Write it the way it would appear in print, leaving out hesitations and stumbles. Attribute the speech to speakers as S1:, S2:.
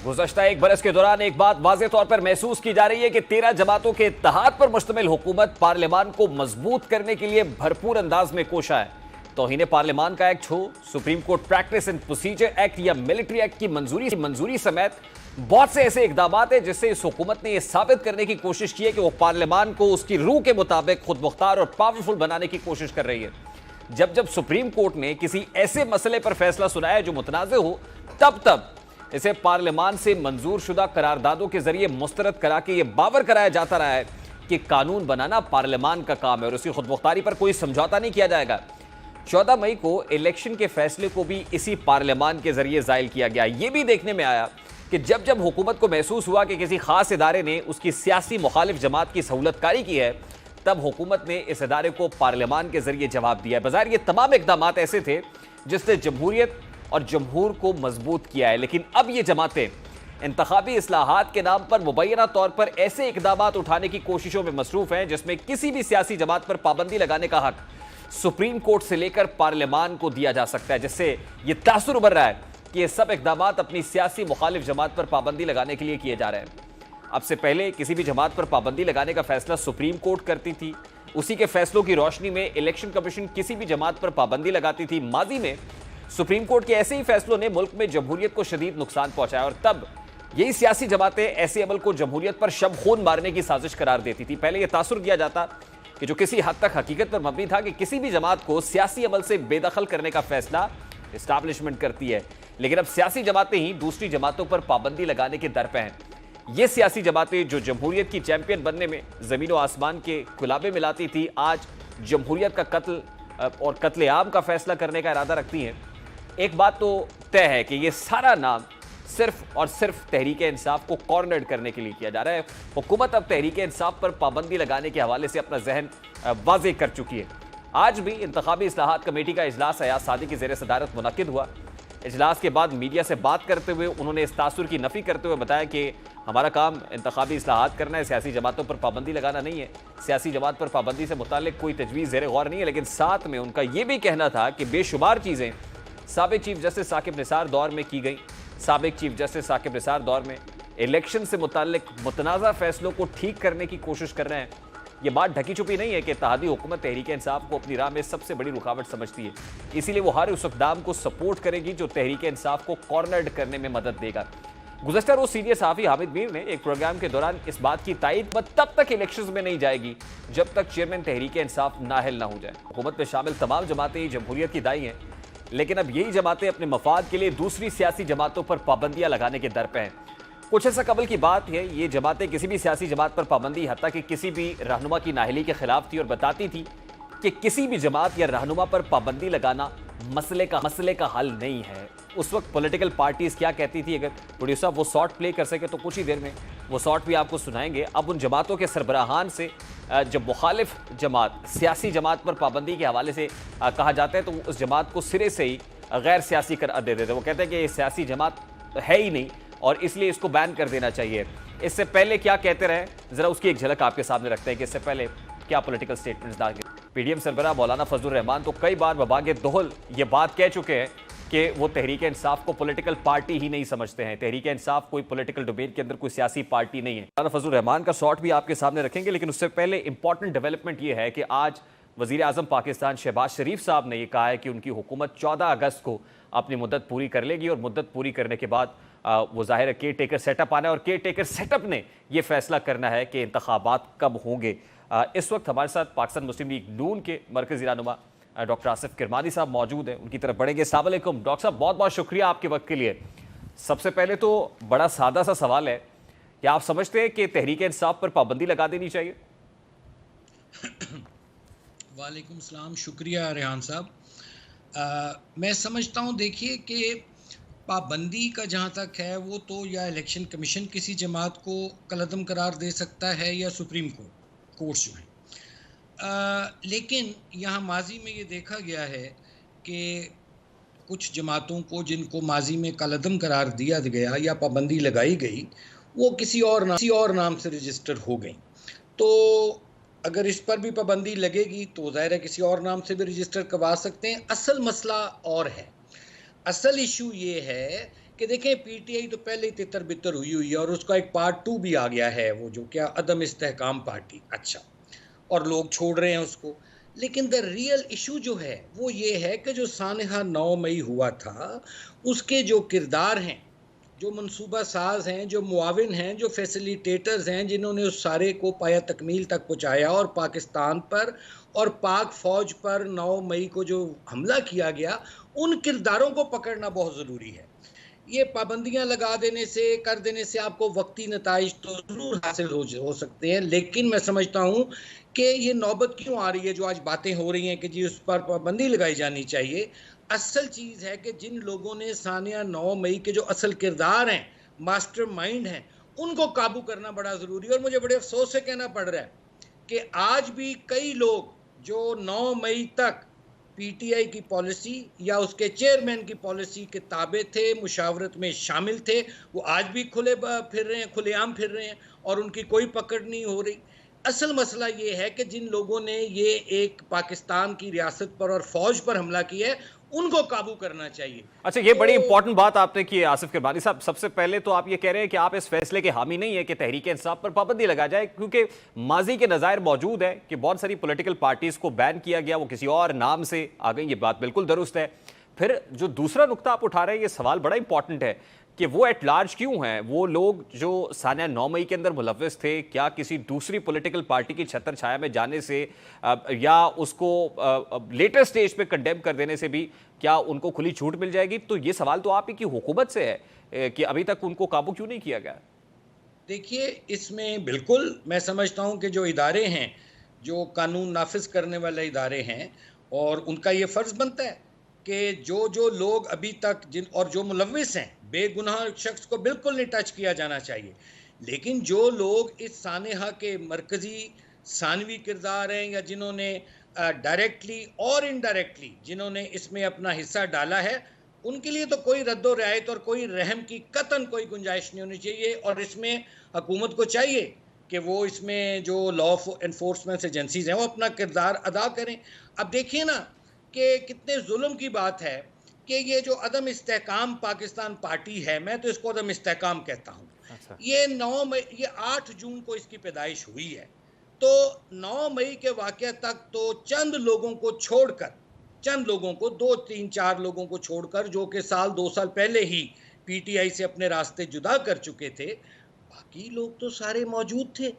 S1: गुज़श्ता एक बरस के दौरान एक बात वाज़ेह तौर पर महसूस की जा रही है कि 13 जमातों के इत्तेहाद पर मुश्तमिल हुकूमत पार्लियामान को मजबूत करने के लिए भरपूर अंदाज में कोशा है। तौहीन पार्लियामान का एक्ट हो, supreme court practice and procedure act या मिलिट्री एक्ट की मंजूरी समेत बहुत से ऐसे इकदाम हैं जिससे इस हुकूमत ने यह साबित करने की कोशिश की है कि वो पार्लियामान को उसकी रूह के मुताबिक खुद मुख्तार और पावरफुल बनाने की कोशिश कर रही है। जब जब सुप्रीम कोर्ट ने किसी ऐसे मसले पर फैसला सुनाया जो मुतनाज़ हो, तब इसे पार्लियामान से मंजूर शुदा करारदादों के जरिए मुस्तरद करा के यह बावर कराया जाता रहा है कि कानून बनाना पार्लियामान का काम है और उसकी खुद मुख्तारी पर कोई समझौता नहीं किया जाएगा। 14 मई को इलेक्शन के फैसले को भी इसी पार्लियामान के जरिए जायल किया गया। यह भी देखने में आया कि जब जब हुकूमत को महसूस हुआ कि किसी खास इदारे ने उसकी सियासी मुखालिफ जमात की सहूलतकारी की है, तब हुकूमत ने इस इदारे को पार्लियामान के जरिए जवाब दिया है। बज़ाहिर ये तमाम इकदाम ऐसे थे जिसने जमहूरियत और जमहूर को मजबूत किया है, लेकिन अब ये जमातें इंतखाबी इस्लाहात के नाम पर मुबैना तौर पर ऐसे इकदाम उठाने की कोशिशों में मसरूफ हैं जिसमें किसी भी सियासी जमात पर पाबंदी लगाने का हक सुप्रीम कोर्ट से लेकर पार्लियामान को दिया जा सकता है, जिससे यह तासुर उभर रहा है कि ये सब इकदाम अपनी सियासी मुखालिफ जमात पर पाबंदी लगाने के लिए किए जा रहे हैं। अब से पहले किसी भी जमात पर पाबंदी लगाने का फैसला सुप्रीम कोर्ट करती थी। उसी के फैसलों की रोशनी में इलेक्शन कमीशन किसी भी जमात पर पाबंदी लगाती थी। माजी में सुप्रीम कोर्ट के ऐसे ही फैसलों ने मुल्क में जमहूरियत को शदीद नुकसान पहुंचाया और तब यही सियासी जमातें ऐसे अमल को जमहूरियत पर शब खून मारने की साजिश करार देती थी। पहले यह तासुर दिया जाता कि जो किसी हद तक हकीकत पर मबनी था कि किसी भी जमात को सियासी अमल से बेदखल करने का फैसला एस्टैब्लिशमेंट करती है, लेकिन अब सियासी जमातें ही दूसरी जमातों पर पाबंदी लगाने के दर पे हैं। ये सियासी जमातें जो जमहूरियत की चैंपियन बनने में ज़मीन व आसमान के गुलाबे मिलाती थी, आज जमहूरियत का कत्ल और कत्ले आम का फैसला करने का इरादा रखती हैं। एक बात तो तय है कि ये सारा नाम सिर्फ और सिर्फ तहरीक इंसाफ को कॉर्नर्ड करने के लिए किया जा रहा है। हुकूमत अब तहरीक इंसाफ पर पाबंदी लगाने के हवाले से अपना जहन वाज़ेह कर चुकी है। आज भी इंतखाबी इस्लाहात कमेटी का इजलास अयाज सादी की ज़ेर सदारत मुनक्किद हुआ। इजलास के बाद मीडिया से बात करते हुए उन्होंने इस तासुर की नफ़ी करते हुए बताया कि हमारा काम इंतखाबी इस्लाहात करना है, सियासी जमातों पर पाबंदी लगाना नहीं है। सियासी जमात पर पाबंदी से मुताल्लिक कोई तजवीज़ ज़ेर गौर नहीं है, लेकिन साथ में उनका यह भी कहना था कि बेशुमार चीज़ें साबिक चीफ जस्टिस साकिब निसार दौर में की गई। साबिक चीफ जस्टिस साकिब निसार दौर में इलेक्शन से मुताल्लिक मुतनाज़ा फैसलों को ठीक करने की कोशिश कर रहे हैं। ये बात ढकी छुपी नहीं है कि इत्तेहादी हुकूमत तहरीक इंसाफ को अपनी राह में सबसे बड़ी रुकावट समझती है, इसीलिए वो हर उस इक़दाम को सपोर्ट करेगी जो तहरीक इंसाफ को कॉर्नर्ड करने में मदद देगा। गुज़श्ता रोज़ सीनियर सहाफ़ी हामिद मीर ने एक प्रोग्राम के दौरान इस बात की तायद तब तक इलेक्शंस में नहीं जाएगी जब तक चेयरमैन तहरीक इंसाफ नाअहल ना हो जाए। हुकूमत में शामिल तमाम जमातें जमहूरियत की दाई हैं, लेकिन अब यही जमातें अपने मफाद के लिए दूसरी सियासी जमातों पर पाबंदियां लगाने के दर पे हैं। कुछ ऐसा कबल की बात है, ये जमातें किसी भी सियासी जमात पर पाबंदी हत्ता कि किसी भी रहनुमा की नाअहली के खिलाफ थी और बताती थी कि किसी भी जमात या रहनुमा पर पाबंदी लगाना मसले का हल नहीं है। उस वक्त पॉलिटिकल पार्टीज क्या कहती थी, अगर प्रोड्यूसर वो शॉर्ट प्ले कर सके तो कुछ ही देर में वो शॉर्ट भी आपको सुनाएंगे। अब उन जमातों के सरबराहान से जब मुखालिफ जमात सियासी जमात पर पाबंदी के हवाले से कहा जाता है तो उस जमात को सिरे से ही गैर सियासी करार दे देते हैं। वो कहते हैं कि ये सियासी जमात है ही नहीं और इसलिए इसको बैन कर देना चाहिए। इससे पहले क्या कहते रहे, जरा उसकी एक झलक आपके सामने रखते हैं कि इससे पहले क्या पॉलिटिकल स्टेटमेंट्स डाल के पीडीएम सरबराह मौलाना फजलुर रहमान तो कई बार बबागे दोहल ये बात कह चुके हैं कि वो तहरीक इंसाफ को पॉलिटिकल पार्टी ही नहीं समझते हैं। तहरीक इंसाफ कोई पॉलिटिकल डोमेन के अंदर कोई सियासी पार्टी नहीं है। मौलाना फजलुर रहमान का शॉट भी आपके सामने रखेंगे, लेकिन उससे पहले इंपॉर्टेंट डेवलपमेंट ये है कि आज वज़ीर आज़म पाकिस्तान शहबाज शरीफ साहब ने यह कहा है कि उनकी हुकूमत 14 अगस्त को अपनी मुद्दत पूरी कर लेगी और मुद्दत पूरी करने के बाद वो जाहिर है केयर टेकर सेटअप आना है और केयर टेकर सेटअप ने यह फैसला करना है कि इंतखाबात कब होंगे। इस वक्त हमारे साथ पाकिस्तान मुस्लिम लीग नून के मरकज़ी रहनुमा डॉक्टर आसिफ किरमानी साहब मौजूद हैं, उनकी तरफ बढ़ेंगे। अस्सलाम वालेकुम डॉक्टर साहब, बहुत बहुत शुक्रिया आपके वक्त के लिए। सबसे पहले तो बड़ा सादा सा सवाल है कि आप समझते हैं कि तहरीक इंसाफ पर पाबंदी लगा देनी चाहिए?
S2: वालेकुम सलाम, शुक्रिया रेहान साहब। मैं समझता हूँ, देखिए कि पाबंदी का जहाँ तक है वो तो या इलेक्शन कमीशन किसी जमात को कलअदम करार दे सकता है या सुप्रीम कोर्ट जो है। लेकिन यहाँ माजी में ये देखा गया है कि कुछ जमातों को जिनको माजी में कलअदम करार दिया गया या पाबंदी लगाई गई वो किसी और नाम से रजिस्टर हो गई। तो अगर इस पर भी पाबंदी लगेगी तो ज़ाहिर है किसी और नाम से भी रजिस्टर करवा सकते हैं। असल मसला और है, असल इशू ये है कि देखें पीटीआई तो पहले ही तितर बितर हुई हुई है और उसका एक पार्ट 2 भी आ गया है, वो जो क्या अदम इस्तेहकाम पार्टी। अच्छा, और लोग छोड़ रहे हैं उसको। लेकिन द रियल इशू जो है वो ये है कि जो सानहा 9 मई हुआ था, उसके जो किरदार हैं, जो मनसूबा साज हैं, जो मुआविन हैं, जो फैसिलिटेटर्स हैं, जिन्होंने उस सारे को पाया तकमील तक पहुँचाया और पाकिस्तान पर और पाक फ़ौज पर 9 मई को जो हमला किया गया, उन किरदारों को पकड़ना बहुत ज़रूरी है। ये पाबंदियां लगा देने से, कर देने से आपको वक्ती नताइज तो ज़रूर हासिल हो सकते हैं, लेकिन मैं समझता हूँ कि ये नौबत क्यों आ रही है, जो आज बातें हो रही हैं कि जी उस पर पाबंदी लगाई जानी चाहिए। असल चीज़ है कि जिन लोगों ने सानिया 9 मई के जो असल किरदार हैं, मास्टर माइंड हैं, उनको काबू करना बड़ा ज़रूरी है। और मुझे बड़े अफसोस से कहना पड़ रहा है कि आज भी कई लोग जो 9 मई तक पीटीआई की पॉलिसी या उसके चेयरमैन की पॉलिसी के ताबे थे, मुशावरत में शामिल थे, वो आज भी फिर रहे हैं, खुलेआम फिर रहे हैं और उनकी कोई पकड़ नहीं हो रही। असल मसला ये है कि जिन लोगों ने ये एक पाकिस्तान की रियासत पर और फौज पर हमला किया है, उनको काबू करना चाहिए।
S1: अच्छा, ये बड़ी
S2: तो
S1: इंपॉर्टेंट बात आपने की है आसिफ किरमानी साहब। सबसे पहले तो आप ये कह रहे हैं कि आप इस फैसले के हामी नहीं है कि तहरीक इंसाफ पर पाबंदी लगा जाए, क्योंकि माजी के नज़ायर मौजूद है कि बहुत सारी पॉलिटिकल पार्टीज को बैन किया गया, वो किसी और नाम से आ गई। ये बात बिल्कुल दुरुस्त है। फिर जो दूसरा नुक्ता आप उठा रहे हैं, ये सवाल बड़ा इंपॉर्टेंट है कि वो एट लार्ज क्यों हैं? वो लोग जो सानिया 9 मई के अंदर मुलव्वस थे, क्या किसी दूसरी पॉलिटिकल पार्टी की छत्र छाया में जाने से या उसको लेटर स्टेज पे कंडेम कर देने से भी क्या उनको खुली छूट मिल जाएगी? तो ये सवाल तो आप ही की हुकूमत से है कि अभी तक उनको काबू क्यों नहीं किया गया?
S2: देखिए, इसमें बिल्कुल मैं समझता हूँ कि जो इदारे हैं, जो कानून नाफिज करने वाले इदारे हैं, और उनका ये फ़र्ज़ बनता है कि जो लोग अभी तक जिन और जो मुलव्विस हैं, बेगुनाह शख्स को बिल्कुल नहीं टच किया जाना चाहिए। लेकिन जो लोग इस सानेहा के मरकज़ी सानवी किरदार हैं या जिन्होंने डायरेक्टली और इनडायरेक्टली जिन्होंने इसमें अपना हिस्सा डाला है, उनके लिए तो कोई रद्दो रियायत और कोई रहम की कतन कोई गुंजाइश नहीं होनी चाहिए। और इसमें हुकूमत को चाहिए कि वो इसमें जो लॉ एनफोर्समेंट एजेंसीज हैं वो अपना किरदार अदा करें। अब देखिए ना कि कितने जुल्म की बात है कि ये जो अदम इस्तेहकाम पाकिस्तान पार्टी है, मैं तो इसको अदम इस्तेहकाम कहता हूँ।
S1: अच्छा।
S2: ये 8 जून को इसकी पैदाइश हुई है। तो 9 मई के वाक़या तक तो चंद लोगों को छोड़कर, चंद लोगों को 2, 3, 4 लोगों को छोड़कर, जो कि साल 2 साल पहले ही पीटीआई से अपने रास्ते जुदा कर चुके थे, बाकी लोग तो सारे मौजूद थे।